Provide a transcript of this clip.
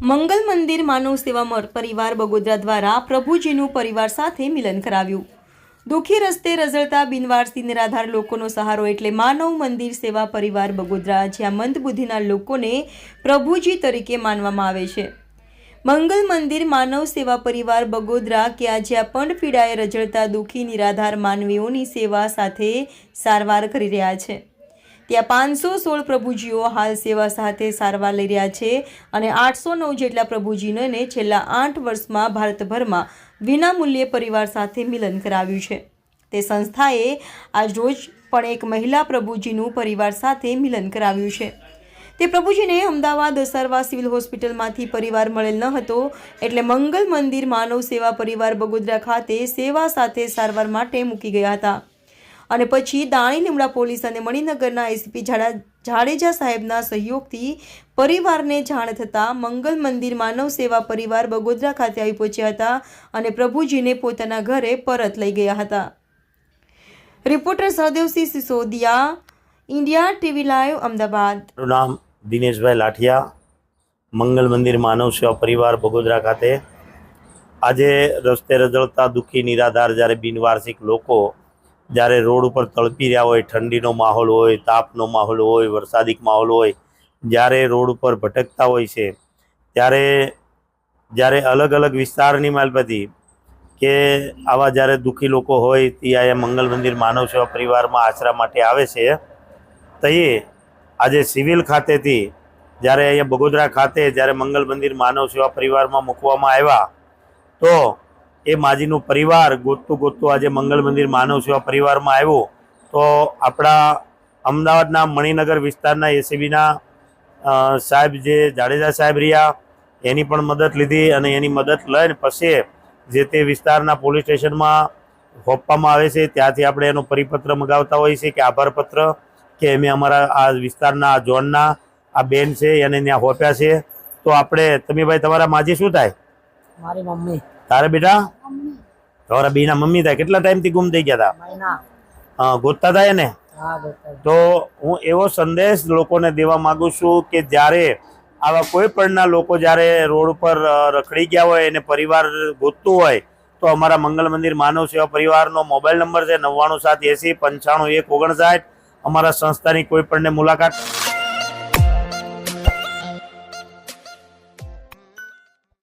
મંગલ મંદિર માનવ સેવા પરિવાર બગોદરા દ્વારા પ્રભુજીનું પરિવાર સાથે મિલન કરાવ્યું। દુઃખી રસ્તે રઝળતા બિનવારસી નિરાધાર લોકોનો સહારો એટલે માનવ મંદિર સેવા પરિવાર બગોદરા, જ્યાં મંદબુદ્ધિના લોકોને પ્રભુજી તરીકે માનવામાં આવે છે। મંગલ મંદિર માનવ સેવા પરિવાર બગોદરા કે જ્યાં પણ પીડાએ રઝળતા દુઃખી નિરાધાર માનવીઓની સેવા સાથે સારવાર કરી રહ્યા છે। ત્યાં 516 પ્રભુજીઓ હાલ સેવા સાથે સારવાર લઈ રહ્યા છે અને 809 જેટલા પ્રભુજીઓને છેલ્લા 8 વર્ષમાં ભારતભરમાં વિનામૂલ્યે પરિવાર સાથે મિલન કરાવ્યું છે। તે સંસ્થાએ આજ રોજ પણ એક મહિલા પ્રભુજીનું પરિવાર સાથે મિલન કરાવ્યું છે। તે પ્રભુજીને અમદાવાદ અસારવા સિવિલ હોસ્પિટલમાંથી પરિવાર મળેલ ન હતો, એટલે મંગલ મંદિર માનવ સેવા પરિવાર બગોદરા ખાતે સેવા સાથે સારવાર માટે મૂકી ગયા હતા અને પછી દાણી લીમડા પોલીસ અને મણિનગરના એસીપી જાડેજા સાહેબના સહયોગથી પરિવારને જાણ થતાં મંગલ મંદિર માનવ સેવા પરિવાર બગોદરા ખાતે આવી પહોંચ્યા હતા અને પ્રભુજીને પોતાના ઘરે પરત લઈ ગયા હતા। Reporter Sahdevsinh Sisodiya, India TV live, Ahmedabad. नाम दिनेश भाई लाठिया, मंगल मंदिर मानव सेवा परिवार बगोदरा खाते आज रस्ते रजळता दुखी निराधार જ્યારે બિનવાર્ષિક લોકો જ્યારે રોડ ઉપર તળપી રહ્યા હોય, ઠંડીનો માહોલ હોય, તાપનો માહોલ હોય, વરસાદિક માહોલ હોય, જ્યારે રોડ ઉપર ભટકતા હોય છે ત્યારે જ્યારે અલગ અલગ વિસ્તારની માલપતિ કે આવા જ્યારે દુઃખી લોકો હોય તે આ મંગલ મંદિર માનવ સેવા પરિવારમાં આશરા માટે આવે છે। તે આજે સિવિલ ખાતેથી જ્યારે અહીંયા બગોદરા ખાતે જ્યારે મંગલ મંદિર માનવ સેવા પરિવારમાં મૂકવામાં આવ્યા તો એ માજીનું પરિવાર ગોતતું આજે મંગલ મંદિર માનવ સેવા પરિવારમાં આવ્યું તો આપણા અમદાવાદના મણિનગર વિસ્તારના એસીબીના સાહેબ જે જાડેજા સાહેબ રહ્યા એની પણ મદદ લીધી અને એની મદદ લઈને પછી જે તે વિસ્તારના પોલીસ સ્ટેશનમાં સોંપવામાં આવે છે। ત્યાંથી આપણે એનો પરિપત્ર મગાવતા હોઈએ છીએ કે આભાર પત્ર કે અમે અમારા આ વિસ્તારના ઝોનના આ બેન છે એને ત્યાં સોંપ્યા છે। તો આપણે તમે ભાઈ તમારા માજી શું થાય? મારી મમ્મી। તારે બેટા? તમારા બેના મમ્મી થાય। કેટલા ટાઈમથી ગુમ થઈ ગયા હતા? ગોતતા હતા એને? તો હું એવો સંદેશ લોકોને દેવા માંગુ છું કે જ્યારે આવા કોઈ પણના લોકો જ્યારે રોડ ઉપર રખડી ગયા હોય એને પરિવાર ગોતતું હોય તો અમારા મંગલ મંદિર માનવ સેવા પરિવારનો મોબાઈલ નંબર છે 99780 95 159। અમારા સંસ્થાની કોઈ પણને મુલાકાત